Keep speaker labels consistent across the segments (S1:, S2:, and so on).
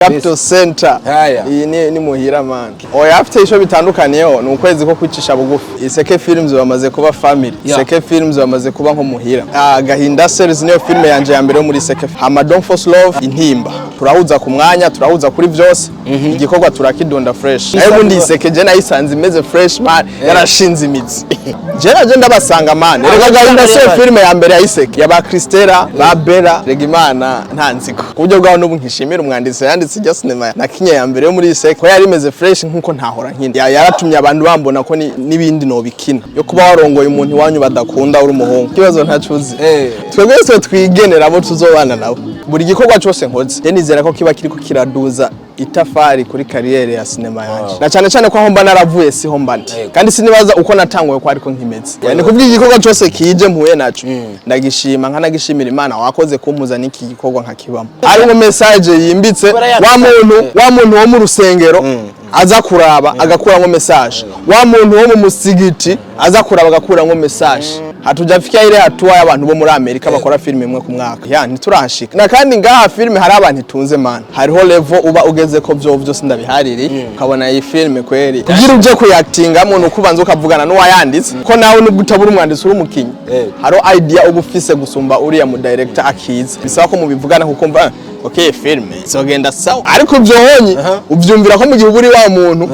S1: Capital Center. Iyi ni muhira man. Oya afite isho bitandukaniyeho ni ukwezi ko kwicisha bugufi. Iseke Films bamaze kuba family. Iseke Films bamaze kuba nko muhira. Gahinda series niyo filme yanje ya mbere yo muri Iseke. Hama Don't Force Love intimba. Turahuza ku mwanya, turahuza kuri byose. Igikorwa turakidonda fresh. Ayo ndi Iseke je nayisanze imeze fresh man. Yarashinze imizi. Je ndabasanga man. Rega Gahinda series filme ya mbere ya Iseke. Yaba Kristera, ba Bella, Regimana ntanziko. Kubyo bwaho n'ubu nkishimira umwanditsi sijya sinema na kinye ya mbere yo muri Iseke ko yari imeze fresh nkuko ntahora nkindi yaratumye abantu bambona ko nibindi no bikina yo kuba warongoye umuntu wanyu badakunda uri umuhungu kibazo ntacuzi twebwe se twigenera abo tuzobana nawe buri gikorwa cyose nkoze je nizera ko kiba kiriko kiraduza itafari kuri kariyere ya sinema yanje na cyane cyane ko aho mba naravuye siho mbandi kandi sinibaza uko natanguye ko ariko nkimeze yani kuvuga igikorwa cyose kije mpuye naco ndagishima nkanagishimira Imana wakoze kumpuza niki gikorwa nkakibamo ari mu message yimbitse wa muntu wo mu rusengero aza kuraba agakura ngo message wa muntu wo mu musigiti aza kuraba agakura ngo message hatujafikia ile hatua y'abantu bo muri Amerika bakora filime imwe ku mwaka yani turahashika na kandi ngaha filime hari abantu itunze man hariho level uba ugeze ko byo byose ndabihariri ukabona iyi filime kweri kugira uje kuyactingamo nukubanza ukavugana n'uwayanditse ko nawe nubwo utabura umwanditsi uri umukinyi haro idea uba ufise gusumba uriya mu director akiza bisaba ko mubivugana kuko mva okay filme izogenda sawa ariko byohonye uvyumvira ko mu gihe uri wa muntu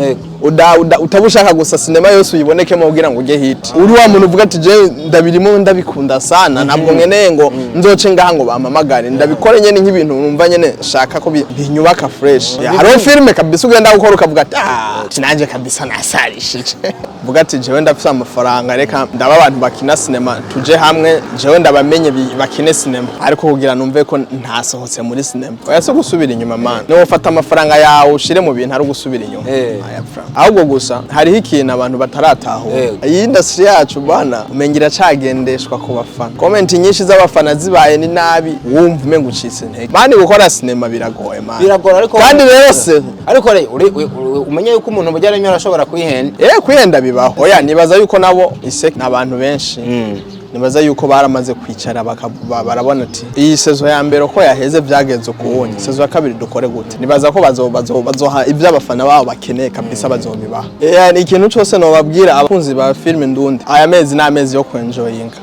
S1: utabushaka gusa sinema yose uyibonekemo kugira ngo uje hit uri wa muntu uvuga ati je ndabirimo ndabikunda sana ntabwo nkeneye ngo nzoce ngaha ngo bamamagare ndabikore nyene nk'ibintu numva nyene shaka ko binyubaka fresh haro filme kabisa ugenda gukora ukavuga ati nanje kabisa nasarishije vuga ati jewe ndafise amafaranga reka ndaba abantu bakina sinema tuje hamwe jewe ndabamenye bakine sinema ariko kugira numve ko ntasohotse muri sinema oya so gusubira inyuma man no ufata amafaranga yawe ushire mu bintu ari gusubira inyuma ahubwo gusa hariho ikintu abantu batarataho iyi industry yacu bana umengira cagendeshwa ku bafana comment nyinshi z'abafana zibaye ni nabi wumva umenga ucitse ntege mani gukora sinema biragoye man biragora ariko kandi rero ariko umenye yuko umuntu mujyana nyora ashobora kwihenda kwihenda bibaho oya nibaza yuko nabo Iseke n'abantu benshi nibaza yuko baramaze kwicara barabona ati iyi sezo ya mbere ko yaheze byagenze kubonye sezo ya kabiri dukore gute nibaza ko bazoha ibyo abafana babo bakeneye kabisa bazobibaha ni ikintu cyose no babwira abakunzi ba filime ndundi aya mezi n'amezi yo kwenjoyinga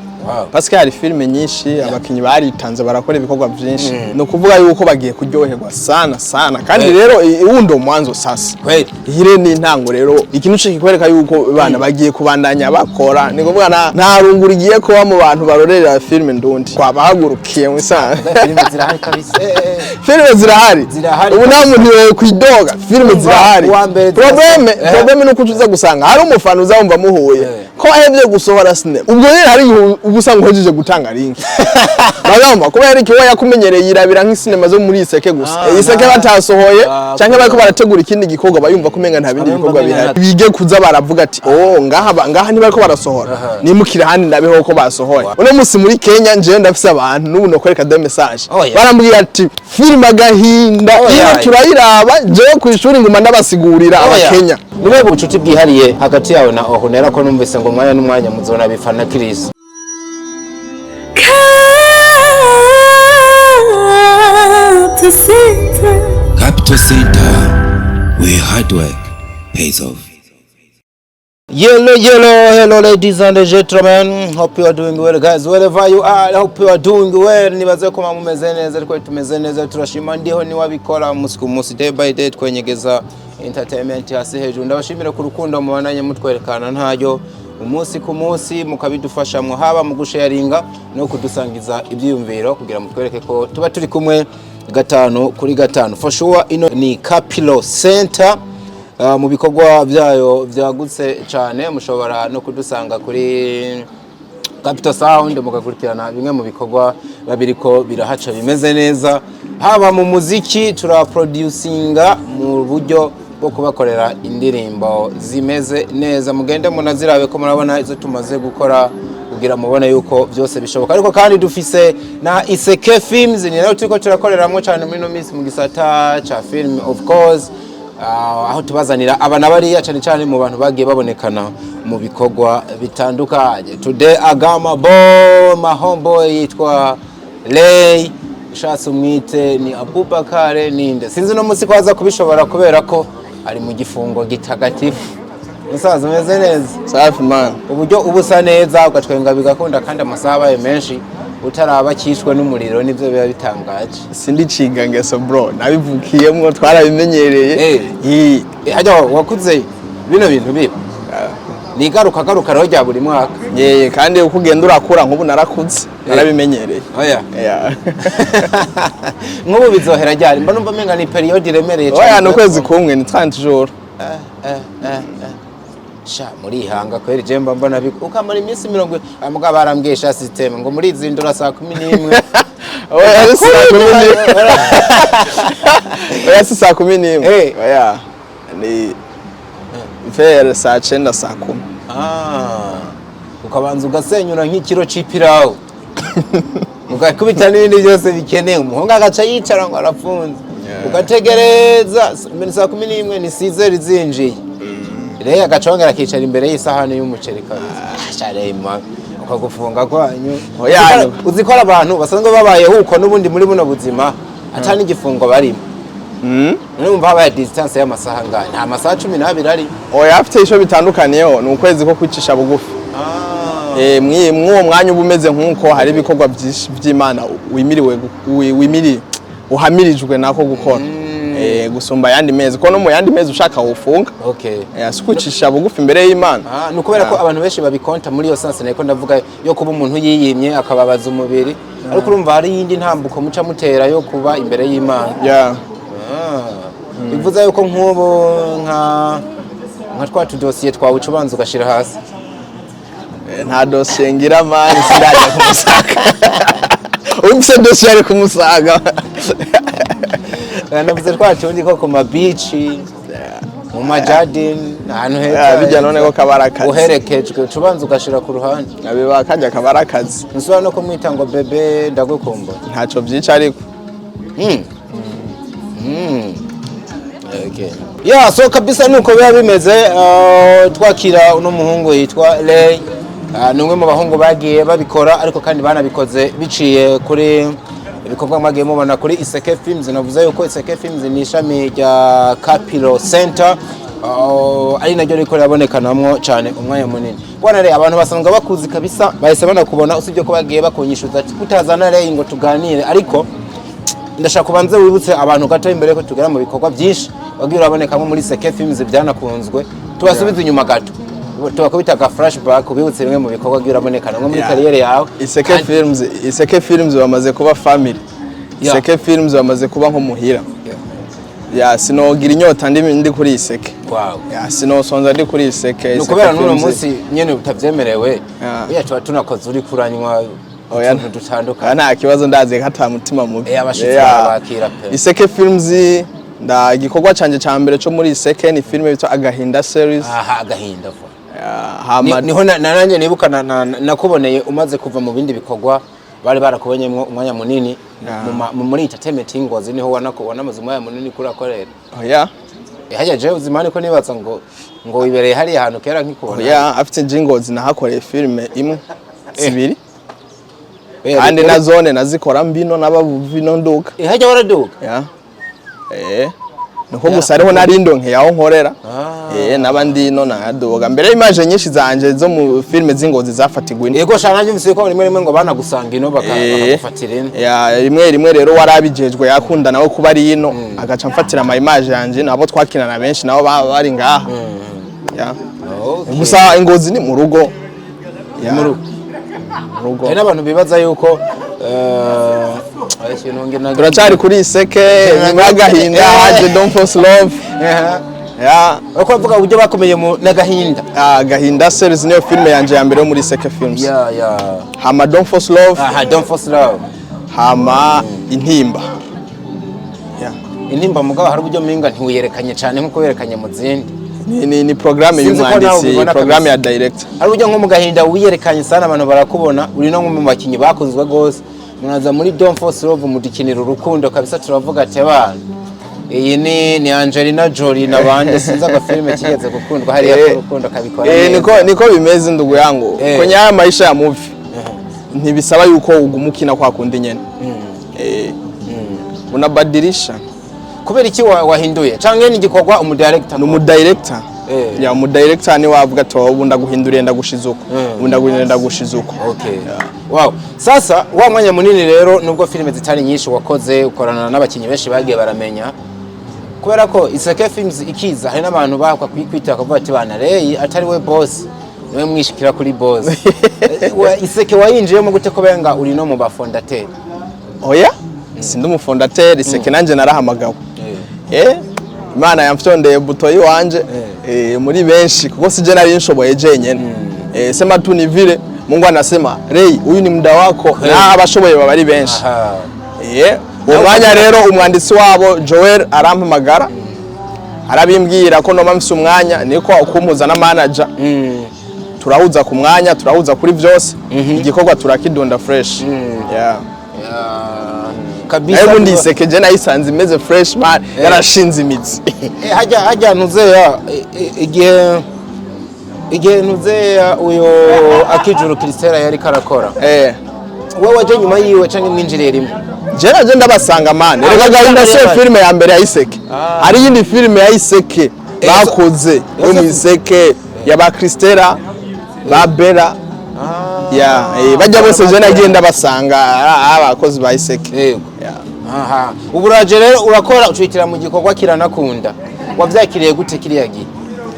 S1: parce que hari filime nyinshi abakinyi baritanze barakora ibikorwa byinshi no kuvuga yuko bagiye kuryoherwa sana kandi rero uwundo mwanzo sasa ihire ni intango rero ikintu cikikwereka yuko bana bagiye kubandanya bakora ni kuvuga nta rungura igiye kuba mu bantu barorera filime ndundi kwabahagurukiye mu sana filime zirahari kabisa filime zirahari ubu nta muntu yo kwidoga filime zirahari probleme nuko tuza gusanga hari umufana uzawumva muhuye ko ahebye gusohora sinema ubwo rero hari ubusanga hojeje gutanga link bagamba kuba yari kiwe yakumenyereye irabira nk'isinema zo muri Iseke gusa Iseke batasohoye canke bariko barategura ikindi gikorwa bayumva kumenga nta bindi bikorwa bihari bige kuza baravuga ati ngaha ntibariko barasohora nimukira handi ndabeho ko basohoye uno musi muri Kenya nje ndafise abantu n'ubu no kwereka de message barambwiye ati film Gahinda iyo turayiraba je ku ishuri nguma ndabasigurira abakenya niwe bucuti bwihariye hagati yawe na Ornella ko numvise ngo mwanya n'umwanya muzona bifana Chris
S2: Capital Center, where hard work pays off.
S3: Hello ladies and gentlemen, hope you are doing well guys, wherever you are, I hope you are doing well. Nibaze ko mumeze neza ariko tumeze neza turashima ndiho ni wabikora musiku musi day by day twenyegeza entertainment hasi hejuru ndabashimira ku rukundo mubananye mutwerekana ntayo umunsi ku munsi mukabidufashamwe haba mu gusharinga no kudusangiza ibyiyumviro kugira mutwereke ko tuba turi kumwe gatanu kuri gatanu for sure. Ino ni Capital Center mu bikorwa byayo byagutse cyane mushobora no kudusanga kuri Capital Sound mugakurikirana bimwe mu bikorwa babiriko birahaca bimeze neza haba mu muziki turaproducinga mu buryo bwo kubakorera indirimbo zimeze neza mugende munazirabe ko murabona izo tumaze gukora kugira mubone yuko byose bishoboka ariko kandi dufise na Iseke Films ni nayo turiko turakoreramo cyane muri no miss mu gisata cha film of course aho tubazanira abana bari cyane mu bantu bagiye babonekana mu bikorwa bitandukanye. Today agama bo my homeboy yitwa Lay ushatse umwite ni Abubakar ninde sinzi no musi kwaza kubishobora kubera ko ari mu gifungo gitagatifu. Musaza umeze neza?
S1: Safi man.
S3: Uburyo ubusa neza ugatwenga bigakunda kandi amasaha abaye menshi utaraba kishwe n'umuriro nivyo biba bitangaje.
S1: Sindi ciga ngeso bro nabivukiyemwo twarabimenyereye.
S3: Hajya wakuze bino bintu biba. Ni garuka rero rya buri mwaka.
S1: Kandi uko ugenda urakura nk'ubu narakuze narabimenyereye.
S3: Oya. Nk'ubu bizohera ryari mba numva menga ni period iremereye cyane.
S1: Oya no kwezi kumwe ni 30 jours.
S3: Sha muri ihanga kweri je mba mbona ukamara iminsi 70 amugaba barambwisha system ngo muri izindura saa 11.
S1: Oya saa 11. Oya saa 11. Oya ni Vere saa 9 saa 10.
S3: Ukabanza ugasenyura nk'ikiro c'ipirawo. Mugakubita n'ibindi byose bikeneye umuhungu agaca yicara ngo arafunze. Ugategereza saa 11 ni 6 zinjiye. Rero agacongera akicara imbere y'isahani y'umuceri kabisa. Sharema ukagufunga kwanyu. Oya uzikora abantu basanzwe babaye huko nubundi muri buno buzima atani igifungo barimo. Numva habaye distance y'amasaha ngana nta masaha 12 ari.
S1: Oya afite isho bitandukaniyeho ni ukwezi ko kwicisha bugufi. Mwuwo mwanya ubumeze nkuko hari ibikorwa byinshi by'Imana wimiri uhamirijwe nako gukora. Gusumba yandi mezi ko no mu yandi mezi ushaka ufunga. Sikucisha bugufi imbere y'Imana.
S3: Nukubera ko abantu benshi babikonta muri yo sanse nako ndavuga yo kuba umuntu yiyimye akababaza umubiri ariko urumva hari yindi ntambuko muca mutera yo kuba imbere y'Imana. Bivuze yuko nk'ubu nka twa tudosiye twawe ucubanza ugashira hasi.
S1: Nta dosiye ngira mani sindajya kumusaga. Ubuse dosiye ari kumusaga.
S3: Navuze twatundi ko ku beach mu majardin ahantu heza
S1: bijya none ko kabarakazi
S3: uherekejwe ucubanza ugashira ku ruhande
S1: abiba kajya kabarakazi
S3: nsuba no kumwita ngo bebe ndagukumba
S1: ntaco byica ariko
S3: so kabisa nuko biba bimeze twakira uno muhungu yitwa Lay numwe mu bahungu bagiye babikora ariko kandi banabikoze biciye kuri ibikorwa mwagiye mubona kuri Iseke Films. Navuze yuko Iseke Films ni ishami rya Kapital Center ari naryo riko rabonekanamwo cyane umwanya munini. Bwana rero abantu basanzwe bakuzi kabisa bahise banakubona usibye ko bagiye bakunyishuza kutazana Lay ngo tuganire ariko ndashaka kubanze wibutse abantu gato imbere ko tugera mu bikorwa byinshi wagiye urabonekamo muri Iseke Films byanakunzwe tubasubiza inyuma gato tubakubita ka flashback ubibutse rimwe mu bikorwa by'urabonekana nko muri kariyere yawe.
S1: Iseke Films bamaze kuba family. Iseke Films bamaze kuba nko muhira. Sinogira inyota ndi kuri Iseke. Sinosonza ndi kuri Iseke.
S3: Nukubera n'uno munsi nyene utavyemerewe. Tuba tunakoze uri kuranywa utuntu dutandukanye.
S1: Nta kibazo ndaze hata mutima mubi.
S3: Abashitsi bakira pe.
S1: Iseke Films nda gikorwa canje ca mbere cyo muri Iseke ni filme bita Agahinda series.
S3: Agahinda vo. Niho nananye nibuka nakuboneye umaze kuva mu bindi bikorwa bari barakubonyemwo umwanya munini muri entertainment Ngozi niho wanamaze umwanya munini kuri akorera. Hajya je uzimane ko nibaza ngo wibereye hari ahantu kera nkikubona.
S1: Afite Ngozi nahakoreye filme imwe zibiri. Kandi na zone nazikora mbino n'abavino nduka.
S3: Hajya waraduka.
S1: Nuko gusa ariho narindo nkeyaho nkorera. Nabandi no nadoga mbere image nyinshi zanje zo mu filme z'Ingozi zafatigwe.
S3: Yego shana nyumvise ko rimwe ngo banagusanga ino bakafatira ino.
S1: Rimwe rero warabijejwe yakunda nawe kuba ari ino agaca mfatira ama image yanje nabo twakinana benshi nabo bari ngaha. Gusa Ingozi ni mu rugo.
S3: Mu rugo. Hari n'abantu bibaza yuko
S1: turacari kuri Iseke n'agahinda haje tforcelove.
S3: Uko avuga ujye bakomeye mu n'agahinda.
S1: Agahinda series niyo filme yanje ya mbere yo muri Iseke Films. Hama tforcelove.
S3: Tforcelove.
S1: Hama intimba.
S3: Intimba mugabo hari uburyo minga ntiwiyerekanye cyane nkuko werekanye mu zindi.
S1: Ni programme y'umwanditsi, programme ya director.
S3: Hari uburyo nko mu gahinda wiyerekanye sana abantu barakubona uri no mu bakinyi bakunzwe gose. Munaza muri tforcelove mudikinira urukundo kabisa turavuga ati abana. Iyi ni Angelina Jolie nabande sinza ga filme kigeze gukundwa hari urukundo kabikora.
S1: Niko bimeze ndugu yangu. Kwenye maisha ya movie. Ntibisaba yuko ugumukina kwa kundi nyene. unabadilisha.
S3: Kubera iki wahinduye canke ni gikorwa umudirector?
S1: Ni umudirector. Ya umudirector ni wavuga to ubu ndaguhinduriye ndagushizuko. Ubu ndaguhinduriye ndagushizuko.
S3: Okay. Wow. Sasa wa mwanya munini rero nubwo filime zitari nyinshi wakoze ukorana n'abakinyi benshi bagiye baramenya. Kubera ko Iseke Films ikiza hari n'abantu bakwa kwikwita akavuga ati bana Rey atari we boss. Niwe mwishikira kuri boss. Iseke wayinjiyemo gute ko benga uri no mu bafondateur?
S1: Oya? Sindi umufondateur Iseke nanje narahamagawe. Imana yamfyondeye butoyi wanje muri benshi kuko sije nari nshoboye jenyene. Sema tu nivile Mungu anasema Rey huyu ni muda wako na abashoboye baba ari benshi. Umwanya rero umwanditsi wabo Joel arampamagara arabimbwira ko no mfise umwanya niko ukumpuza na manager. Turahuza ku mwanya turahuza kuri byose igikorwa turakidunda fresh.
S3: Kabisa
S1: ubundi Iseke je nayisanze imeze fresh man yarashinze imitsi.
S3: Hajya nuzeya igihe nuzeya uyo Hejuru Kristera yari karakora. Wewe waje nyuma yiwe canke mwinjiriye rimwe?
S1: Je naje ndabasanga man. Rega gahinda se filime ya mbere ya Iseke. Ari yindi filime ya Iseke bakoze yo mu Iseke ya ba Kristera ba Bera. Bajya bose je nagiye ndabasanga abakozi ba Iseke.
S3: Uburaje rero urakora ucikira mu gikorwa kiranakunda. Wavyakiriye gute kiriya gihe?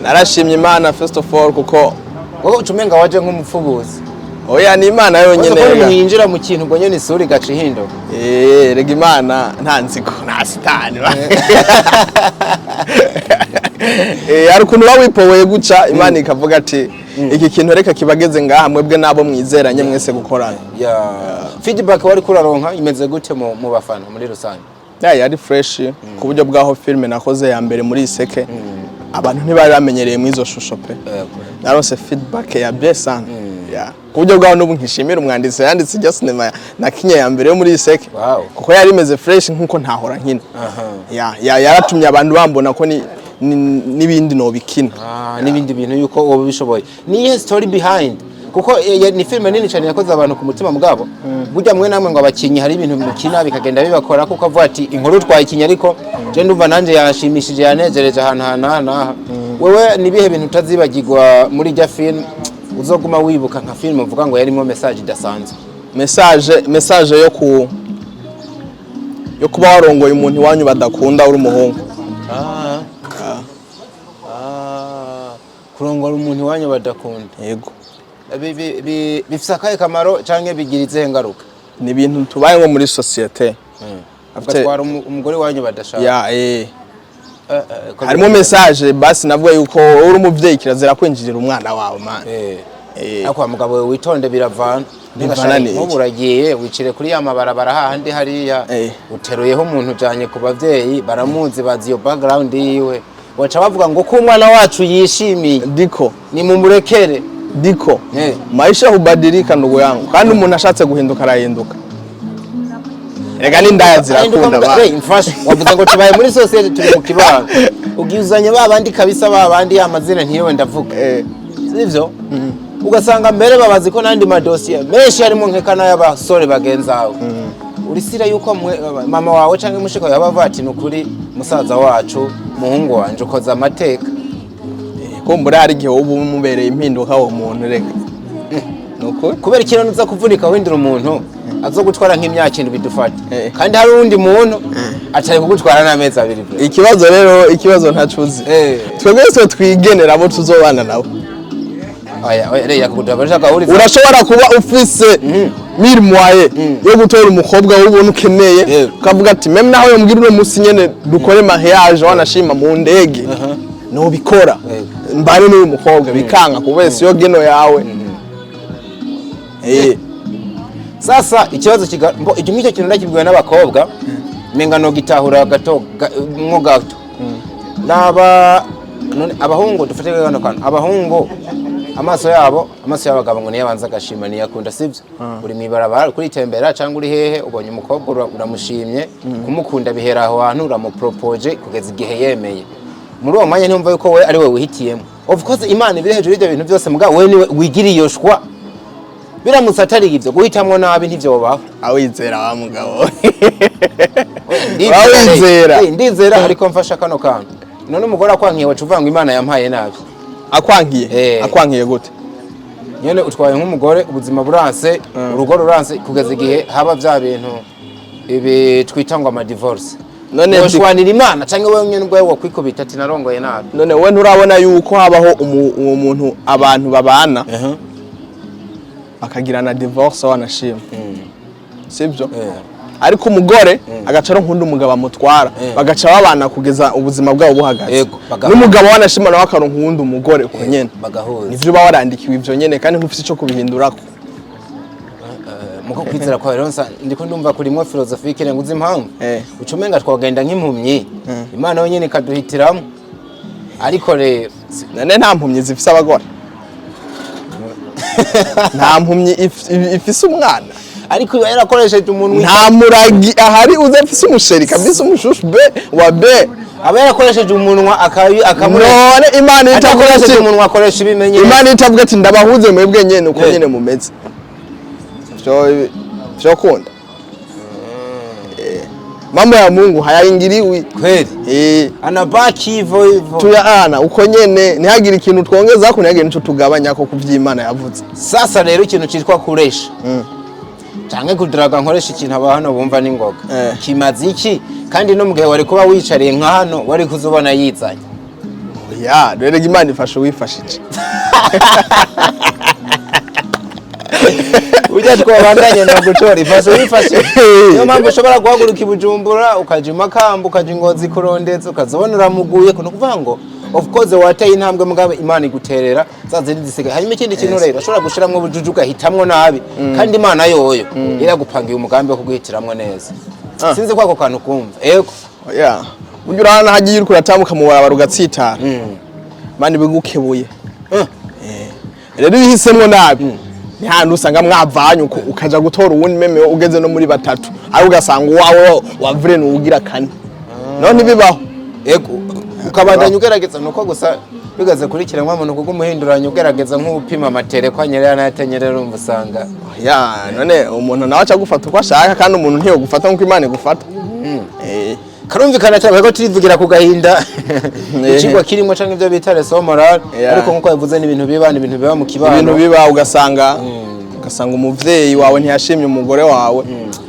S1: Narashimye Imana first of all kuko
S3: wowe ucumenga waje nk'umupfubuzi.
S1: Oya ni Imana yonyene
S3: rega. Mwinjira mu kintu ngo nyene isuri gace hindo.
S1: Rega Imana nta nziko nta sitani. Ari kuntu wawipoweye guca Imana ikavuga ati iki kintu reka kibageze ngaha mwebwe nabo mwizeranye mwese gukorana.
S3: Feedback wari kuraronka imeze gute mu bafana muri rusange?
S1: Yari fresh ku buryo bwaho filme nakoze ya mbere muri Iseke. Abantu ntibari bamenyereye mu izo shusho pe. Narose feedback ya bien sana. Ku buryo bwaho n'ubu nkishimira umwanditsi yanditse ijya sinema na kinye ya mbere yo muri Iseke. Kuko yari imeze fresh nkuko ntahora nkina. Yaratumye abantu bambona ko nibindi no bikina.
S3: Nibindi bintu yuko wowe bishoboye. Niye story behind kuko ni filme nini cyane yakoze abantu ku mutima mugabo. Burya mwe namwe ngo abakinyi hari ibintu mukina bikagenda bibakora kuko avuga ati inkuru twayikinya ariko je ndumva nanje yashimishije yanejereje ahantu hana. Wewe nibihe bintu utazibagirwa muri ja film uzoguma wibuka nka film uvuga ngo yarimo message idasanzwe?
S1: Message yo kuba warongoye umuntu wanyu badakunda uri umuhungu.
S3: Kurongora umuntu wanyu badakunda.
S1: Yego.
S3: Bifise akahe kamaro canke bigirize ngaruka?
S1: Ni ibintu tubaye ngo muri societe.
S3: Afatwara umugore wanyu badashaka.
S1: Harimo message basi navuga yuko uri umuvyeyi kirazira kwinjirira umwana wawe man.
S3: Akwa mugabo witonde biravana. Nk'uburagiye wicire kuri ya mabarabara hahandi hariya uteruyeho umuntu ujanye ku bavyeyi baramuzi bazi yo background yiwe. Wacha bavuga ngo ko umwana wacu yishimiye
S1: diko
S3: ni mumurekere
S1: diko maisha hubadilika ndugu yangu kandi umuntu ashatse guhinduka arahinduka. Rega ni ndaya zirakunda ba
S3: mfasha wavuga ngo tubaye muri society turi mu kibanga ugizanye babandi kabisa babandi amazina ntiyewe ndavuga sivyo ugasanga mbere babazi ko nandi madosiye menshi harimo nkekana y'abasore bagenzawe urisira yuko mama wawe canke mushiko yabavati nukuri musaza wacu muhungu wanje ukoza amateka
S1: ko mbura hari gihe ubu mubereye impinduka wo muntu rega nuko
S3: kubera ikintu uza kuvunika windira umuntu azogutwara nk'imyaka indwi bidufata kandi hari undi muntu atari kugutwara n'amezi abiri.
S1: Ikibazo ntacuzi twebwe twigenera abo tuzobana nabo. Urashobora kuba ufise mirimoye yo gutora umukobwa w'ubuntu ukeneye ukavuga ati meme naho yo mbwira uno musi nyene dukore mariage wanashima mu ndege no bikora mbane n'uyu mukobwa bikanga kubese yo geno yawe.
S3: Sasa ikibazo icyo ngicyo kintu ndakibwiwe n'abakobwa menga no gitahura gato mwo gato abahungu dufate gano kana abahungu amaso y'abagabo ngo niyabanza gashima niyakunda sivyo uri mibarabara kuri tembera cyangwa uri hehe ubonye umukobwa uramushimye kumukunda bihera aho hantu uramupropose kugeza igihe yemeye muri uwo mwanya ntumva yuko we ari we wihitiyemo. Of course Imana ibiri hejuru y'ibyo bintu byose mugabo we niwe wigiriye yoshwa biramutse atari ivyo guhitamwo nabi ntivyo baho
S1: awizera wa mugabo
S3: ndizera ariko mfasha kano kantu none umugore akwankiye wacu uvuga ngo Imana yampaye nabi
S1: akwankiye gute
S3: nyene utwaye nk'umugore ubuzima buranse urugo ruranse kugeza igihe haba vya bintu ibi twita ngo ama divorce none ushwanira Imana canke wewe nyene ubwo wakwikubita ati narongoye nabi
S1: none we nturabona yuko habaho uwo muntu abantu babana akagirana divorce wanashima sibyo ariko umugore agaca nk'undi umugabo amutwara bagaca babana kugeza ubuzima bwabo buhagaze n'umugabo wanashima nawe akaronka nk'undi umugore uko nyene nivyo bawarandikiwe ivyo nyene kandi ntufise ico kubihindurako
S3: muko kwizera kwa Ronsa ndiko ndumva kurimwo philosophique nguzi impamvu ucumenga twagenda nk'impumyi Imana yo nyene kaduhitiramo ariko rero
S1: none nta mpumyi zifise abagore nta mpumyi ifise umwana
S3: ariko yarakoresheje umuntu
S1: nta muragi ahari uzafise umusheri kabisa umushushu be wa be
S3: aba yarakoresheje umunwa
S1: akamure none Imana itakoresheje
S3: umunwa akoresha ibimenye
S1: Imana itavuga ati ndabahuze mwebwe nyene uko nyene mumeze vyo kunda mambo ya Mungu hayaingiriwi
S3: kweli anabaki hivyo
S1: tuyaana uko nyene ntihagira ikintu twongeza ko ntihagire nico tugabanya ko kuvy'Imana yavuze
S3: sasa rero ikintu cyitwa kuresha canke kudiraga nkoresha ikintu aba hano bumva n'ingoga kimaze iki kandi no mugihe wari kuba wicariye nka hano wari kuzubona yizanye
S1: ya rero Imana ifashe wifashije
S3: ujya twabandanye no gutora ifashe wifashe niyo mpamvu ushobora guhaguruka ibujumbura ukaja Makamba ukaja Ingozi kurondetse ukazobona uramuguye kuno kuvuga ngo of course wateye intambwe mugabe Imana iguterera zazindi zisigaye hanyuma ikindi kintu rero ashobora gushiramwe ubujuju ugahitamwo nabi kandi Imana yoyo iragupangiye umugambi wo kuguhitiramwo neza sinzi ko ako kantu kumva ego
S1: ujya urana hagiye uri kuratambuka mu barabara ugatsitara Imana ibigukebuye rero bihisemwo nabi ni hantu usanga mwavanye ukaja gutora uwundi meme ugeze no muri batatu ari ugasanga uwawe wa vrai n'ugira kane none bibaho
S3: ego ukabandanya ugerageza nuko gusa bigaze kurikira muntu kuko umuhinduranya ugerageza nk'upima amatere kwa nyerera n'atenyerera umusanga
S1: none umuntu nawe aca gufata uko ashaka kandi umuntu ntiyo gufata nkuko Imana igufata
S3: karumvikana cyane ko turivugira ku gahinda ikigwa kirimo canke ivyo bita leçon morale ariko nkuko yavuze ni ibintu biba mu kibano
S1: ibintu biba ugasanga umuvyeyi wawe ntiyashimye umugore wawe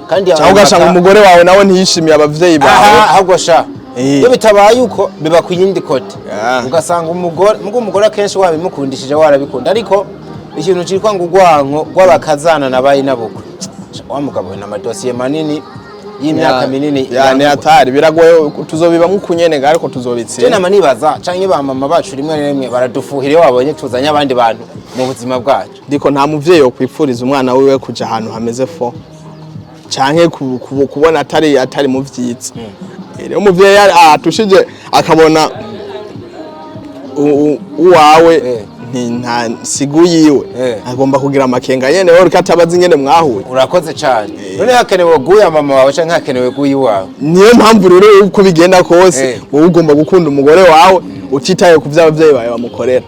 S1: kandi ugasanga umugore wawe nawe ntiyishimiye abavyeyi bawe
S3: ahubwo sha iyo bitabaye uko biba ku yindi kote ugasanga umugore akenshi wabimukundishije warabikunda ariko ikintu cyitwa ngo urwanko rw'abakazana nabaye nabukwe wa mugabo na madosiye manini y'imyaka minini
S1: yani atari biragoye tuzobiba mukunyenega ariko tuzobitse
S3: je nama nibaza canke ba mama bacu rimwe baradufuhire wabonye tuzanya abandi bantu mu buzima bwacu
S1: ndiko nta muvyeyi yo kwipfuriza umwana wiwe kuja ahantu hameze fo canke kubona atari mu vyitsi rero umuvyeyi atushije akabona uwawe nta sigu yiwe agomba kugira amakenga nyene wowe katabazi nyene mwahuye
S3: urakoze cyane none hakenewe guya mama wawe canke hakenewe guyi wawe
S1: niyo mpamvu rero uko bigenda kose wowe ugomba gukunda umugore wawe utitaye ku vy'abavyeyi bawe bamukorera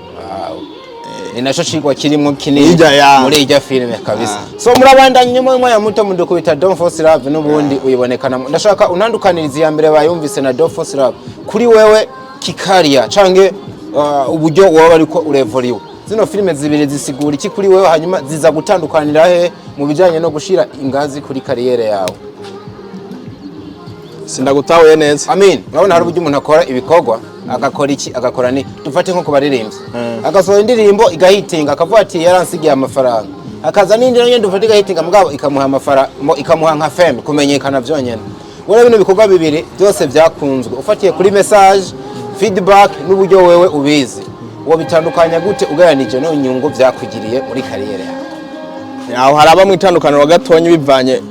S3: ni naco cigwa kirimo kinini muri ijya filime kabisa so murabandanye mwe ya muto mudukubita tforcelove n'ubundi uyibonekana ndashaka unandukaniriza ya mbere bayumvise na tforcelove kuri wewe kikaria canke uburyo waba ariko urevoriwe zino filime zibiri zisigura iki kuri wewe hanyuma ziza gutandukanira he mu bijanye no gushira ingazi kuri kariyere yawe
S1: sindagutahuye neza
S3: amen urabona hari uburyo umuntu akora ibikorwa agakora iki agakora ni dufate nko kubaririmbyi agasohora indirimbo igahitinga akavuga ati yaransigiye amafaranga akaza n'indi nyene dufate igahitinga mugabo ikamuha amafaranga ikamuha nka fame kumenyekana byonyene wera bino bikorwa bibiri byose byakunzwe ufatiye kuri message feedback n'uburyo wewe ubizi wo bitandukanya gute ugayanije no nyungu byakugiriye muri kariyere
S1: yawe haraba mu itandukaniro gatonye bivanye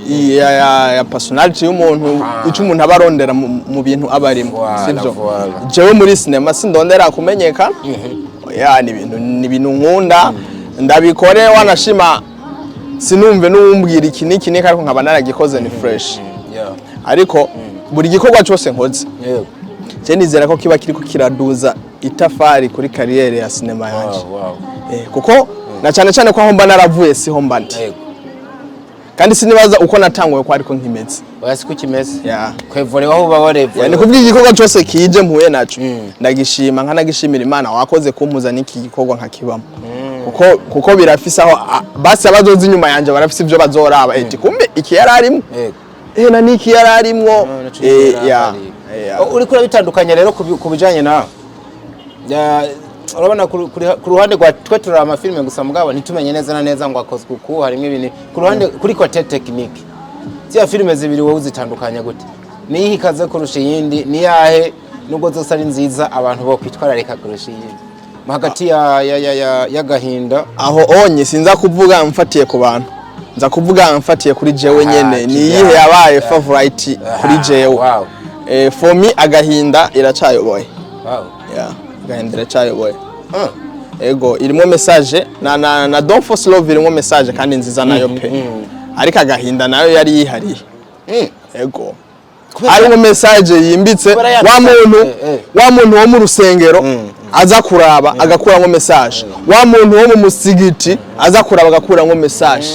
S1: ya personality y'umuntu ico umuntu abarondera mu bintu abarimo sivyo jewe muri cinema sindondera kumenyeka ni ibintu nkunda ndabikore wanashima sinumve n'umbwira iki niki ariko nkaba naragikoze ni fresh ariko buri gikorwa cyose nkoze je nizera ko kiba kiriko kiraduza itafari kuri kariyere ya cinema yanje kuko na cyane cyane ko aho mba naravuye siho mba ndi kandi sinibaza uko natanguye ko ariko nkimeze
S3: wasi ko kimeze kwevore waho uba warevuye
S1: ni kuvuga igikorwa cyose kije mpuye naco ndagishima nkanagishimira Imana wakoze kumpuza n'iki gikorwa nkakibamo kuko birafise aho basi abazoza inyuma yanje barafise ibyo bazoraba eti kumbe iki yararimo na niki yararimwo
S3: uri kuri bitandukanye rero kubijanye na urabona ku ruhande rwa twe turara amafilme gusa mugabo ntitumenye neza na neza ngo akozwe uku harimo ibintu ku ruhande kuri kote technique ziya filme zibiri wowe uzitandukanya gute niyi ikaze kurusha yindi ni yahe nubwo zose ari nziza abantu bo kwitwararika kurusha yindi hagati ya gahinda
S1: aho onye sinza kuvuga mfatiye ku bantu nza kuvuga mfatiye kuri jewe nyene ni yihe yabaye favorite kuri jewe for me agahinda iracayoboye gahinda iracayoboye ego irimo message na don't force love irimo message kandi nziza nayo pe ariko agahinda nayo yari yihariye ego harimo message yimbitse wa muntu wo mu rusengero aza kuraba agakuramo message wa muntu wo mu musigiti aza kuraba agakuramo message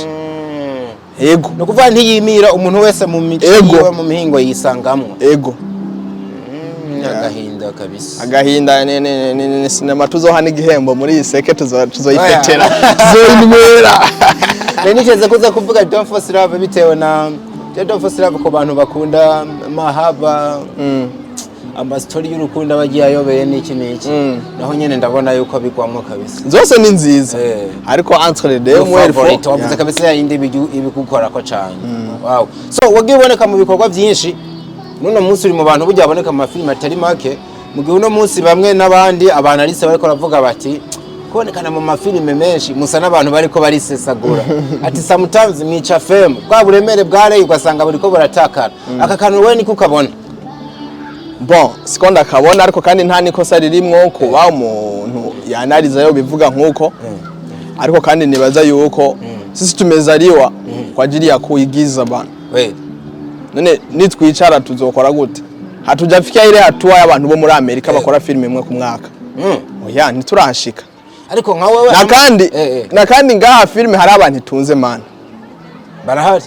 S1: ego
S3: no kuva ntiyimira umuntu wese mu mico mu mihingo yisangamwe
S1: ego
S3: agahinda kabisa
S1: agahinda ni sinema tuzohana igihembo muri Iseke tuzoyipetera tuzoyinywera
S3: nigeze kuza kuvuga don't force love bitewe na don't force love ko bantu bakunda mahaba story y'urukundo bagiye ayobeye n'iki naho nyene ndabona yuko bigwamwo kabisa
S1: zose ni nziza ariko entre deux moi
S3: favorite wavuze kabisa yindi ibigukora ko cyane wow so wagiye uboneka mu bikorwa byinshi none munsi uri mu bantu bujya aboneka mu mafilme atari make mu gihe uno munsi bamwe n'abandi abantu arise bariko ravuga bati kubonekana mu mafilme menshi musa n'abantu bariko barisesagura ati sometimes mwica fame kwa buremere bwareye ugasanga buriko buratakara aka kantu wewe niko kabona
S1: bon sikonda kabona ariko kandi nta nikosa ririmwo kuba umuntu yanariza yo bivuga nkuko ariko kandi nibaza yuko sisi tumezaliwa kwa ajili ya kuigiza bana none nitwicara tuzokora gute hatujafikia ile hatua y'abantu bo muri Amerika bakora filime imwe ku mwaka oya ntiturashika
S3: ariko nka wewe
S1: nakandi ngaha filime hari abantu itunze mana
S3: barahari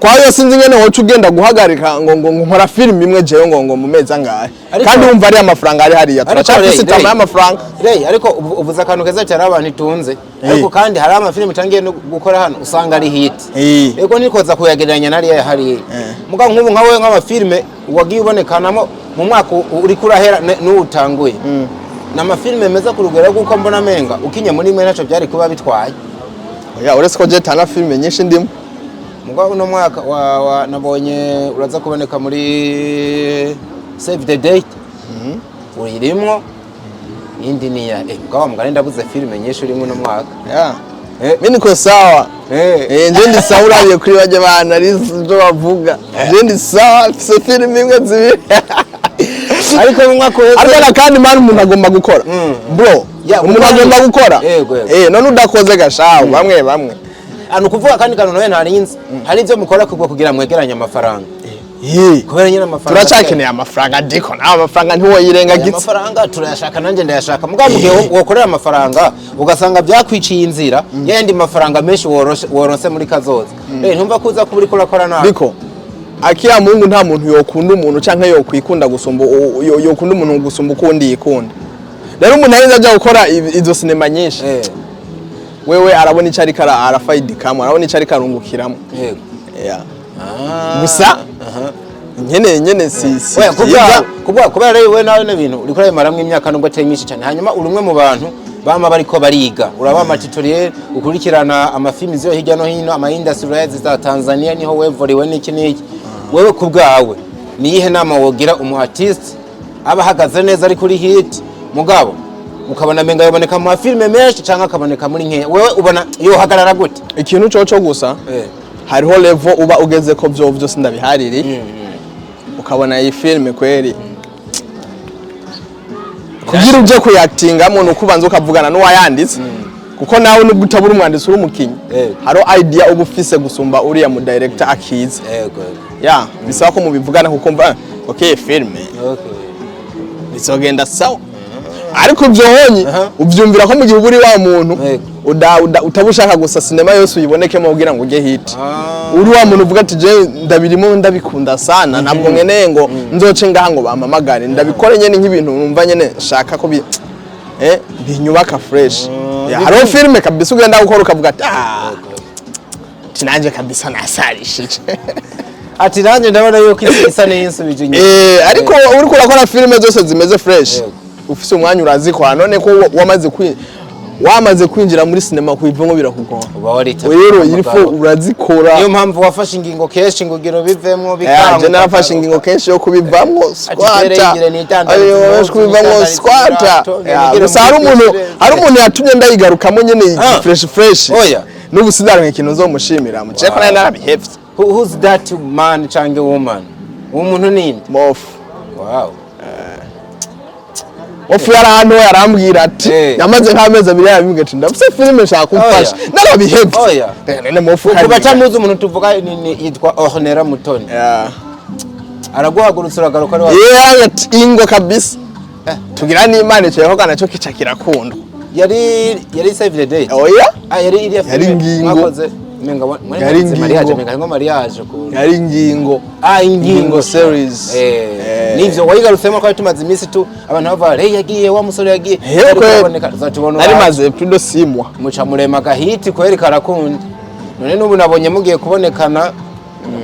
S1: kwa hiyo sinzi ngene wocu ugenda guhagarika ngo nkora filime imwe jeyo ngo mu mezi angahe kandi wumva ari amafaranga ari hariya turacafise tama y'amafaranga
S3: ariko uvuza akantu keza cyane abantu itunze ariko kandi hari amafilime tangiye no gukora hano usanga ari hit ego nikoza kuyagereranya nari hari muga nk'ubu nka wewe nk'amafilime wagiye ubonekanamo mu mwaka uri kurahera n'utanguye n'amafilime meza ku rugero rw'uko mbona menga ukinye muri mwe naco byari kuba bitwaye
S1: oya uretse ko je tana filime nyinshi ndimo
S3: mugabo no mwaka nabonye uraza kuboneka muri Save the Date uririmo indi ni ya mugabo mugari ndabuze filime nyinshi urimo no mwaka
S1: mimi ko sawa nje ndi sawa urabiye kuri baje bana ari byo bavuga nje ndi sawa se filime imwe zibiri
S3: ariko mu mwaka
S1: ariko kandi mani umuntu agomba gukora bro umuntu agomba gukora none udakoze gashaho bamwe
S3: kuvuga kandi kantu nawe ntarinze hari ibyo mukora kugira mwegeranye amafaranga kubera nyine amafaranga
S1: turacakeneye amafaranga diko nawe amafaranga ntiwoyirengagize
S3: amafaranga turayashaka nanjye ndayashaka mugabo mugihe wokorera amafaranga ugasanga byakwiciye inzira yandi mafaranga menshi woronse muri kazoza ntumva kuza kuburi kurakora nawe
S1: biko akiya Mungu nta muntu yokunda umuntu canke yokwikunda gusumba yokunda umuntu gusumba ukundi yikunda rero umuntu arinze aje gukora izo sinema nyinshi wewe arabona icari kara arafaidikamo arabona icari karungukiramo gusa nyene si
S3: kubera rero wewe nawe n'ibintu uriko maramwe imyaka nubwo ateye myinshi cyane hanyuma urumwe mu bantu bama bariko bariga uraba amatutoriel ukurikirana amafilimi zo hirya no hino ama industries za Tanzania niho wevoriwe n'iki wewe kubwawe niyihe nama wogira umu artist aba hagaze neza ari kuri hit mugabo ukabona menga yoboneka mu filime menshi cyangwa akaboneka muri nke wewe ubona yo hagarara gute
S1: ikintu cyo gusa hariho level uba ugeze ko byo byose ndabihariri ukabona iyi filime kweri kugira uje kuyactingamo no kubanza ukavugana n'uwayanditse kuko nawe nubwo utabura umwanditsi uri umukinyi haro idea uba ufise gusumba uriya mu director akize bisaba ko mubivugana kuko mva okay filime bizogenda sawa ariko byohonye uvyumvira ko mu gihe uri wa muntu utabushaka gusa sinema yose uyibonekemo kugira ngo uje hit uri wa muntu uvuga ati je ndabirimo ndabikunda sana ntabwo nkeneye ngo nzoce ngaha ngo bamamagare ndabikore nyene nk'ibintu numva nyene shaka ko binyubaka fresh hariho filime kabisa ugenda gukora ukavuga ati tinanje kabisa nasarishije
S3: ati nanjye ndabona yuko isa n'insubije inyuma
S1: ariko uri kurakora filime zose zimeze fresh ufise umwanya urazikora none ko wamaze kwinjira muri sinema kuyivamo birakugora rero yirifo urazikora
S3: niyo mpamvu wafashe ingingo kenshi ngo giro bivemo
S1: bikanga je narafashe ingingo kenshi yo kubivamo squatter ayo kubivamo squatter gusa hari umuntu yatumye ndayigarukamo nyene fresh n'ubu sidaronke ikintu nzomushimira mu ceko nayo narabihevye.
S3: Who's that man change woman? Umuntu ninde?
S1: Mof.
S3: Wow.
S1: Mof yarahantu yarambwira ati yamaze nk'amezi abiri yabimbwe ati ndafise filime nshaka kumfasha narabihevye. Nene Mof
S3: kuba tamuzi umuntu tuvuga yitwa Ornella Mutoni. Araguhagurutsa uragaruka ari
S1: ati ingo kabisa. Tugira n'Imana cyo kana cyo kica kirakunda.
S3: Yari save the date. Yari iriya
S1: filime mwakoze
S3: yari mariage ku
S1: yari ingingo series
S3: nivyo wayigarutsemo ko tumaze imisi tu abantu bava yagiye wa musore yagiye
S1: zatubona ari maze tudo simwa
S3: muca murema gahiti kweri karakunda none nubu nabonye mugiye kubonekana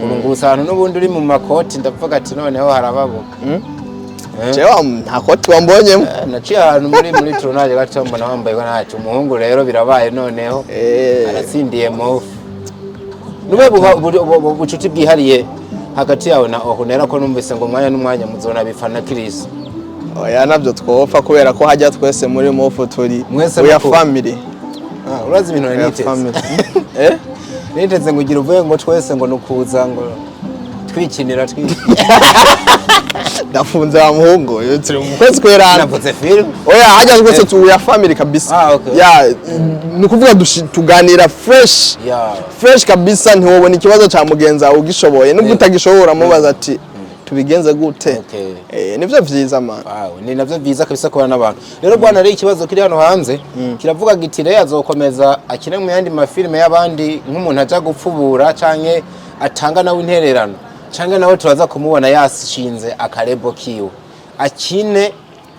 S3: urungurusa ahantu nubundi uri mu makoti ndavuga ati noneho harababuka
S1: jewa nta koti wambonyemo
S3: naciye ahantu muri tronage gato mbona wambaye ntacyo umuhungu rero birabaye noneho aratsindiye mofu nube bucuti bwihariye hagati yawe na Ornella ko numvise ngo mwanya n'umwanya muzona bifana Chris
S1: oya navyo twofa kubera ko hajya twese muri mofu turi ya family
S3: urazi ibintu niteze niteze ngo ugira uvuye ngo twese ngo nukuza ngo twikinira
S1: ndafunze wa muhungu turi mu kwezi kwerana
S3: navuze film
S1: oya hajya twese tu ya family kabisa nukuvuga tuganira fresh kabisa ntiwobona ikibazo ca mugenza ugishoboye nubwo utagishobora mubaza ati tubigenze gute nivyo vyiza man
S3: ni navyo vyiza kabisa kubana n'abantu rero bwana ari ikibazo kiri hano hanze kiravuga giti rero azokomeza akine mu yandi mafilme y'abandi nk'umuntu aja gupfubura canke atanga nawe intererano canke nawe turaza kumubona yashinze akarebo kiwe akine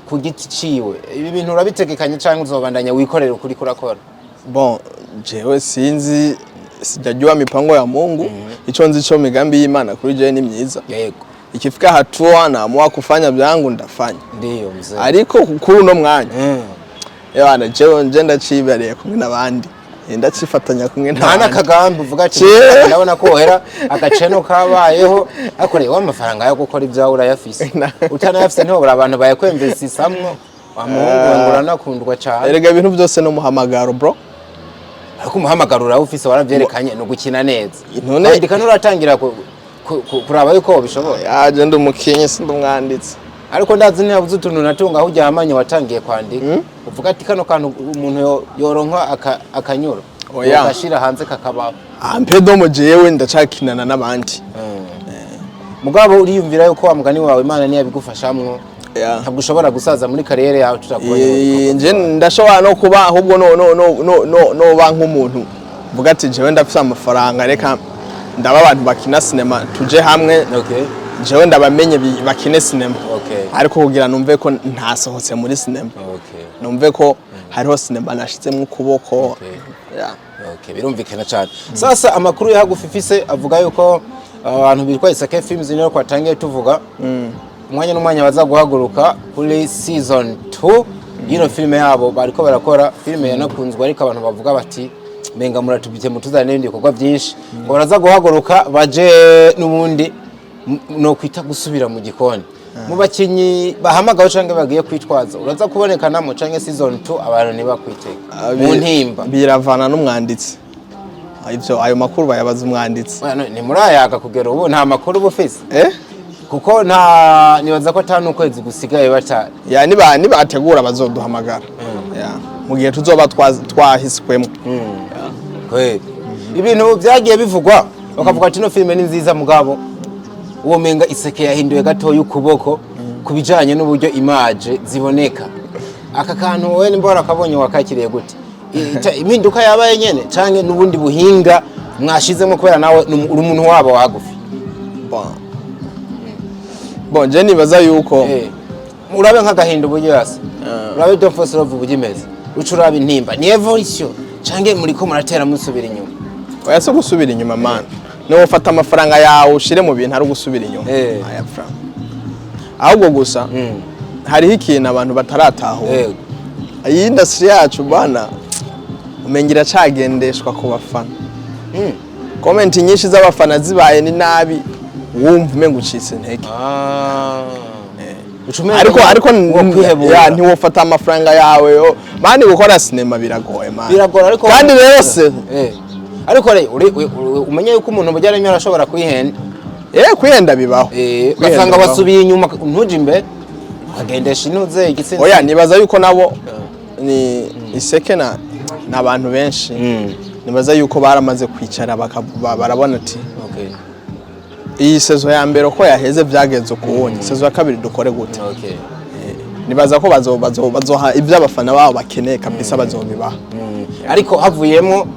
S3: ku giti ciwe ibi bintu urabitegekanye canke uzobandanya wikorera ukuri kurakora
S1: bon jewe sinzi sijajua mipango ya Mungu ico nzi cyo migambi y'Imana kuri je ni myiza
S3: yego
S1: ikifika hatua naamua kufanya byangu ndafanya
S3: ndiyo mzee
S1: ariko kuri no mwanya yana jewe ngenda cibereye kumwe nabandi ndacifatanya kumwe
S3: nta kagambi uvuga ati ndabona ko ohera agaceno kabayeho akorewe amafaranga yo gukora ibyawe urayafise utanayafise nto bura abantu bayekwemvesisamwo amuhungu ngura nakundwa cyane
S1: erega ibintu byose no muhamagaro bro
S3: ariko umuhamagaro urawufise waravyerekanye no gukina neza ndika nuratangira kuraba yuko bishoboye
S1: aje ndumukinyi sindumwanditse
S3: ariko ndazi ntiyabuze utuntu natunga aho ujyamanye watangiye kwandika uvuga ati kano kantu umuntu yoronka akanyura agashira hanze kakabaho
S1: ampedo mu jewe ndacakinana n'abandi
S3: mugabo uriyumvira yuko wa mugani wawe Imana niya bigufashamwo ntabwo ushobora gusaza muri kariyere yawe tutagoye
S1: nje ndashobora no kuba ahubwo no ba nk'umuntu uvuga ati jewe ndafite amafaranga reka ndaba abantu bakina cinema tuje hamwe jewe ndabamenye bakine cinema ariko kugira numve ko ntasohotse muri cinema numve ko hariho cinema nashitsemo ukuboko
S3: birumvikana cyane sasa amakuru ya hagufi fise avuga yuko abantu bitwa Iseke Films niyo kwatangiye tuvuga umwanya n'umwanya baza guhaguruka kuri season 2 yino filme yabo bariko barakora filme yanakunzwe ariko abantu bavuga bati menga muratubite mutuzane n'ibindi bikorwa byinshi ngo baraza guhaguruka baje n'ubundi no kwita gusubira mu gikoni mu bakinyi bahamagaho canke bagiye kwitwaza uraza kubonekana mu canke season 2 abantu nibakwiteka mu ntimba
S1: biravana n'umwanditsi ivyo ayo makuru bayabaza umwanditsi
S3: ni murayaga kugera ubu nta makuru bufise kuko nibaza ko atanu kwezi gusigaye bata
S1: nibategura bazoduhamagara mu gihe tuzoba twahiswemo
S3: ibintu byagiye bivugwa bakavuga ati no filme ni nziza mugabo uwo menga Iseke yahinduye gato y'ukuboko kubijanye n'uburyo image ziboneka aka kantu wowe nimbora kabonye wakakiriye gute impinduka yabaye nyene canke nubundi buhinga mwashizemo kubera nawe uri umuntu wabo wagufi
S1: bon je nibaza yuko
S3: urabe nk'agahinda uburyo yase urabe tforcelove ubugimeze ucuraba intimba ni evolution canke muri ko muratera musubira inyuma
S1: oya so gusubira inyuma man no ufata amafaranga yawe ushire mu bintu ari gusubira inyuma aya franga ahubwo gusa hariho ikintu abantu batarataho iyi industry yacu bana umengira cagendeshwa ku bafana comment nyinshi z'abafana zibaye ni nabi wumva umenga ucitse intege ariko ya ntiwofata amafaranga yawe mani gukora cinema biragoye man
S3: biragora ariko
S1: kandi rero se
S3: ariko umenye yuko umuntu mujyana imyara ashobora kwihenda
S1: kwihenda bibaho
S3: basanga basubiye inyuma ntuje imbere agendesha inuze igitsinzi
S1: oya nibaza yuko nabo ni Iseke n'abantu benshi nibaza yuko baramaze kwicara barabona ati iyi sezo ya mbere ko yaheze byageze kuwonye sezo ya kabiri dukore gute nibaza ko bazoha ibyo abafana babo bakeneye kabisa bazobibaha
S3: ariko havuyemo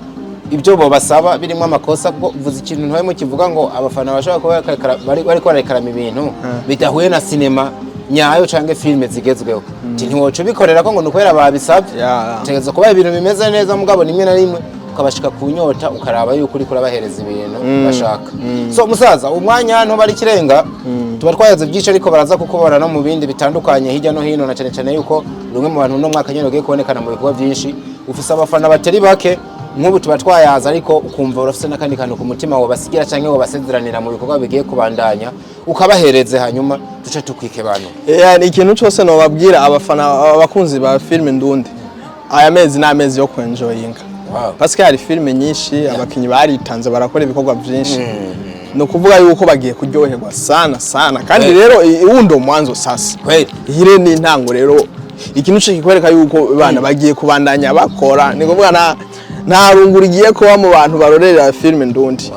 S3: ibyo bo basaba birimo amakosa ko vuze ikintu ntwemo kivuga ngo abafana bashaka kuba bari kwarekarama ibintu bidahuye na cinema nyayo canke filme zigezweho ntiwoco bikorera ko ngo nukwera babisabye tegeza kuba ibintu bimeze neza mugabo nimwe na rimwe ukabashika kunyota ukaraba yuko uri kurabahereza ibintu bashaka so musaza umwanya hano bari kirenga tuba twayaze byinshi ariko baraza kukubona no mu bindi bitandukanye hirya no hino na cyane cyane yuko rumwe mu bantu no mwaka nyene ugiye kubonekana mu bikorwa byinshi ufise abafana bateri bake nk'ubu tuba twayaza ariko ukumva urafise nakandi kantu ku mutima wo basigira canke wo basezeranira mu bikorwa bigiye kubandanya ukabahereze hanyuma duce tukwike bantu
S1: ni ikintu cyose no babwira abafana abakunzi ba filme ndundi aya mezi n'amezi yo kwenjoyinga parce que hari filme nyinshi abakinyi baritanze barakora ibikorwa byinshi no kuvuga yuko bagiye kuryoherwa sana kandi rero uwundo mwanzo sasa hire ni intango rero ikintu cyo kikwereka yuko bana bagiye kubandanya bakora ni kuvuga nta runguru igiye kuba mu bantu barorera filme ndundi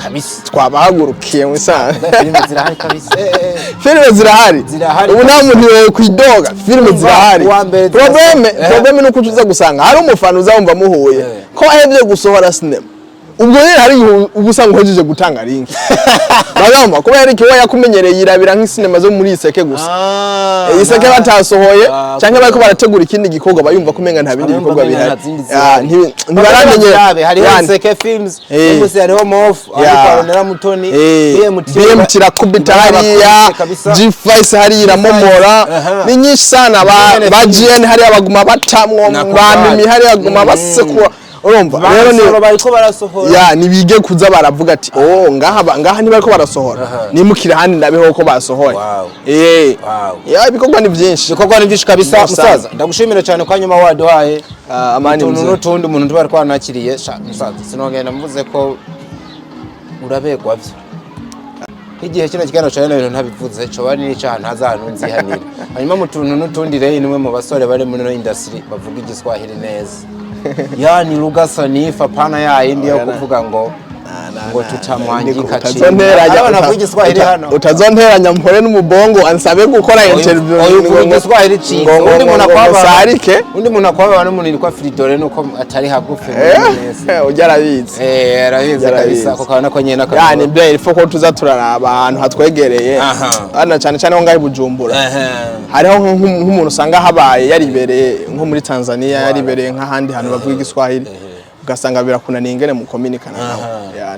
S3: kabisa
S1: twabahagurukiye musa
S3: filme zirahari kabisa
S1: filme zirahari ubu nta muntu yo kwidoga filme zirahari probleme nuko tuza gusanga hari umufana uzawumva muhuye ko ahebye gusohora cinema ubwo rero hari ubusanga hojeje gutanga link bagamba kuba yari kiwe yakumenyereye yirabira nk'isinema zo muri Iseke gusa Iseke batasohoye canke bariko barategura ikindi gikorwa bayumva kumenga nta bindi bikorwa bihari
S3: ntibaramenye hari Iseke films ubuse hariho mof ariko Ornella Mutoni
S1: BMT ra Kapital ya G5 hari iramomora ni nyinshi sana ba GN hari abaguma batamwo bamimi hari abaguma basekwa urumva rero ni
S3: bariko barasohora
S1: nibige kuza baravuga ati ngaha ni bariko barasohora nimukire handi ndabeho ko basohoye ibikorwa ni byinshi
S3: kabisa musaza ndagushimira cyane kwa nyuma waduhaye amani n'utundi umuntu tubari kwanakiriye musaza sinongenda mvuze ko urabegwa byo igihe kino kigano cyane ibintu ntabivuze cyo bari n'icyaha ntazanunzi hanira hanyuma mutuntu n'utundi rero nimwe mu basore bari muri no industry bavuga igiswahili neza yani lugha nifa pana ya India kuvuga ngo tutamwangika chini abana kugira Kiswahili hano
S1: utazonteranya mpore n'umubongo ansabe gukora interview
S3: ngo Kiswahili chizo undi muntu akwaba bana umuntu ilikuwa Fridore nuko atari hagufi
S1: neza ujarabizi
S3: arabizi kabisa ko kana ko nyena
S1: yani bya ilfo ko tuza turaraba ahantu hatwegereye ana cyane ngo ngahe Bujumbura hariho nk'umuntu usanga habaye yaribereye nko muri Tanzania yaribereye nk'ahandi hantu bavuga Kiswahili ugasanga birakunaniye ingene mu communicate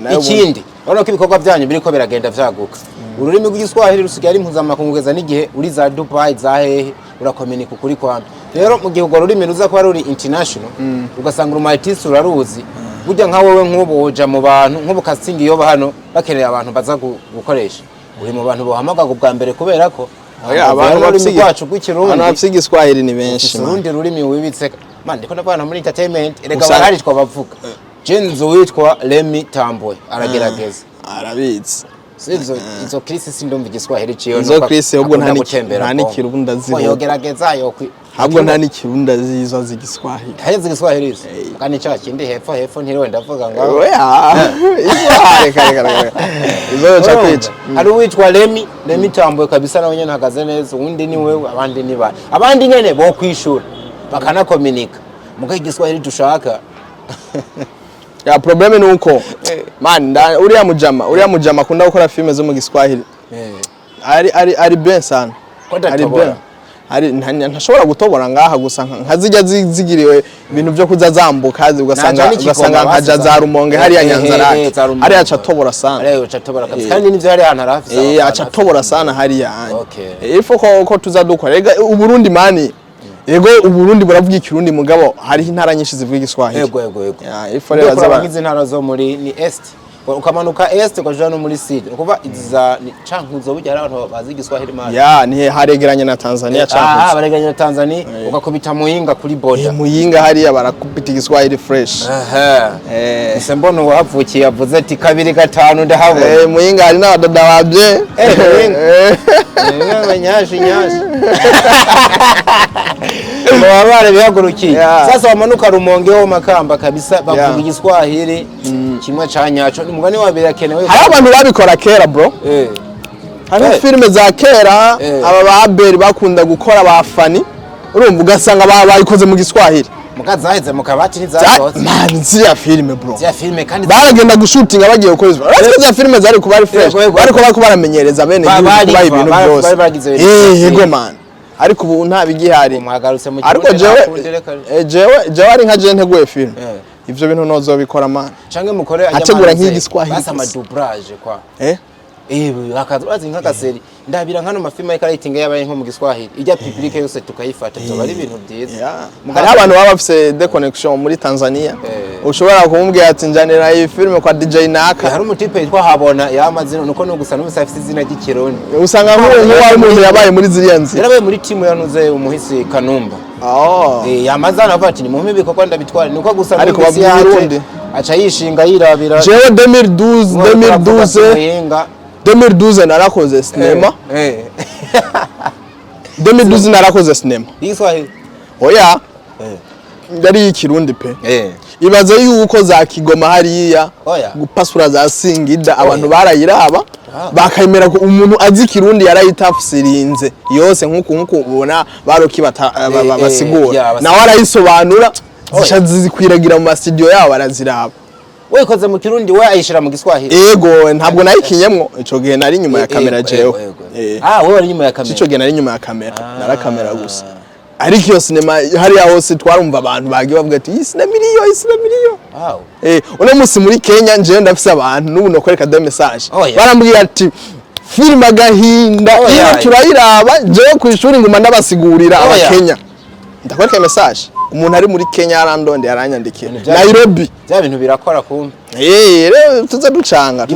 S1: nayo
S3: ikindi urabona ko ibikorwa byanyu biriko biragenda vyaguka ururimi rw'Igiswahili rusigaye ari mpuzamakungu n'igihe uri za Dubai za hehe urakominika ukuri kwamwe rero mu gihe urwo rurimi ruza kuba ruri international ugasanga urumatisi uraruzi burya nka wowe nk'ubu woja mu bantu nk'ubu casting iyo hano bakeneye abantu baza gukoresha uri mu bantu bohamagaga ubwa mbere kubera ko
S1: abantu
S3: bafise gw'ikirundi
S1: abantu bafise Igiswahili ni benshi
S3: urundi rurimi wibitse ndiko ndabana muri entertainment erega barari twabavuga Jenzo witwa Remy Tamboy aragerageza
S1: arabizi
S3: izo Chris sindumva Igiswahili ciyo
S1: izo Chris ubwo nta n'ikirundi aziho
S3: yogerageza yo
S1: ahubwo nta n'ikirundi azizo z'Igiswahili
S3: haje Igiswahili kandi cya kindi hepfo ntiriwe ndavuga ngo
S1: izo cha kwica
S3: hari witwa Remy Tamboy kabisa nawe nyene hagaze neza undi ni wewe abandi ni ba abandi nyene bo kwishura bakana kominika muga igiswahili dushaka
S1: ya probleme nuko man uriya mujama akunda gukora filme zo mu Giswahili ari ben sana ari ben ntashobora gutobora ngaha gusa nkazijya zigiriwe ibintu byo kuza zambuka ugasanga nkaja za Rumonge hari ya Nyanzarake hari aca tobora sana
S3: ari aca tobora kabisa kandi nivyo hari ahantu arafise
S1: aca tobora sana hari ya ifo ko tuzadukora rega uburundi mani yego uburundi buravuga ikirundi mugabo hari intara nyinshi zivuga Igiswahili
S3: yego
S1: ifo rero
S3: zabagize intara zo muri ni est ukamanuka est ukaja no muri sud ukuva iza cankuzo burya abantu bazi Igiswahili mani
S1: ni haregeranye na Tanzania cankuzo
S3: baregeranye na Tanzania ukakubita Muyinga kuri border
S1: Muyinga hari barakubita Igiswahili fresh
S3: ise mbona wavukiye yavuze ati 2-5 ndahabona
S1: Muyinga hari n'abadada babye
S3: nyashi Wabare bihagurukiye sasa wamanuka Rumonge ho Makamba kabisa bavuga Igiswahili kimwe canyaco umugani wabira kenewe
S1: hari abantu babikora kera bro hari filme za kera aba baberi bakunda gukora bafani urumva ugasanga bayikoze mu Giswahili
S3: mukazaheze mukabati nizakose
S1: man zya filme bro
S3: zya filme kandi
S1: baragenda gushutinga bagiye gukorezwa ariko za filme zari kuba ari fresh ariko bako baramenyereza bene kuba ibintu byose yego man ariko ubu nta bigihari
S3: mwagarutse mu
S1: ariko jewe ari nka je nteguye filme ivyo bintu nozobikora man
S3: canke mukore
S1: ategura nk'igiswahili
S3: basa madublage kwa akazi nk'akaseri ndabira nkano mafilme y'ikarating yabaye nko mu Giswahili ijya public yose tukayifata byo ari ibintu byiza
S1: hari abantu baba bafise de connection muri Tanzania ushobora kumubwira ati njanira iyi filme kwa DJ Naka
S3: hari umutipe yitwa Habona yamazina nuko no gusa n'ubusafisi izina ry'ikirundi
S1: usanga nk'uwo umuntu yabaye muri ziriya nzi
S3: yarabaye muri timu yanuze umuhisi Kanumba yamazana avuga ati ni muhime bikoko ndabitwara nuko gusa
S1: ariko bavuye
S3: aca yishinga yirabira
S1: jewe 2012 narakoze cinema 2012 narakoze cinema
S3: Igiswahili
S1: oya ndari ikirundi pe ibaze yuko za Kigoma hariya gupasura za Singida abantu barayiraba bakayemera ko umuntu azi kirundi yarayitafsirinze yose nkuko ubona baroki basigura nawe arayisobanura zikwiragira mu studio yabo baraziraba
S3: wikoze mu kirundi we ayishira mu Giswahili
S1: yego ntabwo nayikinyemwo ico gihe nari nyuma ya kamera jewe
S3: wewe ari nyuma ya kamera
S1: ico gihe nari nyuma ya kamera nara kamera gusa ariko iyo sinema hari hose twarumva abantu bagiye bavuga ati isina miliyo uno musi muri Kenya nje ndafise abantu n'ubu nokoreka de message barambwira ati film agahinda iyo turayiraba jewe ku ishuri nguma ndabasigurira abakenya ndakwereka message umuntu ari muri Kenya arandonde yaranyandikiye Nairobi
S3: bya bintu birakora kumbe
S1: rero tuza ducanga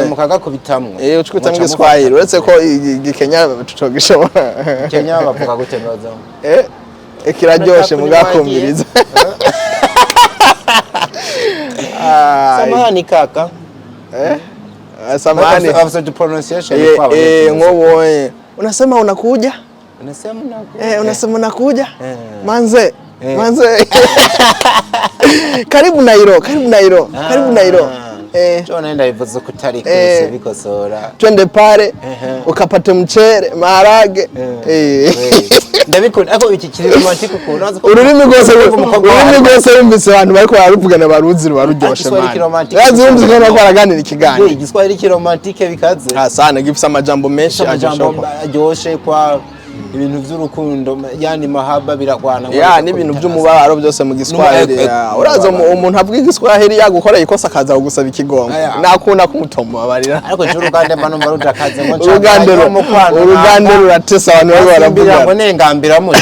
S3: mukaga kubitamwo
S1: ucukita mu Giswahili uretse ko igikenya tutogishobora
S3: Kenya bavuga gute baza
S1: kiraryoshe mugakumiriza
S3: samahani kaka
S1: samahani
S3: after the pronunciation
S1: ngoboye unasema unakuja unasema unakuja manze karibu Nairo
S3: Cho naenda ivuze kutari kwese bikosora
S1: twende pale ukapate mchere maharage
S3: ndabikunda ako iki kiri romantic ko unaza
S1: ururimi rwose rumvise abantu bariko baruvugana baruzi baruryoshe man yazi rumvise ko bariko baraganira ikiganiro
S3: igiswahili ki romantic bikaze
S1: sana gifise amajambo menshi
S3: aryoshe kwa ibintu by'urukundo yani mahaba birakwana
S1: n'ibintu by'umubabaro byose mu Giswahili uraza umuntu avuga Igiswahili yagukora ikosa kaza kugusaba ikigongo nakunda kumutomo babarira
S3: ariko cy'urugande mbano mbaruja kaze ngo
S1: urugande ruratesa abantu bari baravuga
S3: ngo nengambira muri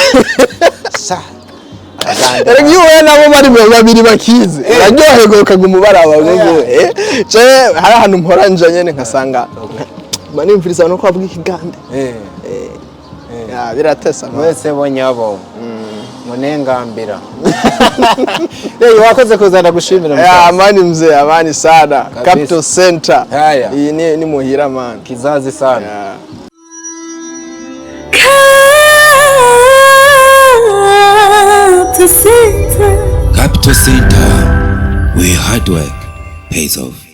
S1: Eregi we nabo bari babiri bakize uraryohego kagumubara bavuga hari ahantu mporanje nyene nkasanga banimfirisa no kwavuga ikigande biratesa
S3: mwese bonyabo munengambira wakoze kuzana gushimira
S1: amani mzee amani sana Capital Center iyi ni muhira man
S3: kizazi sana
S2: Capital Center where hard work pays off.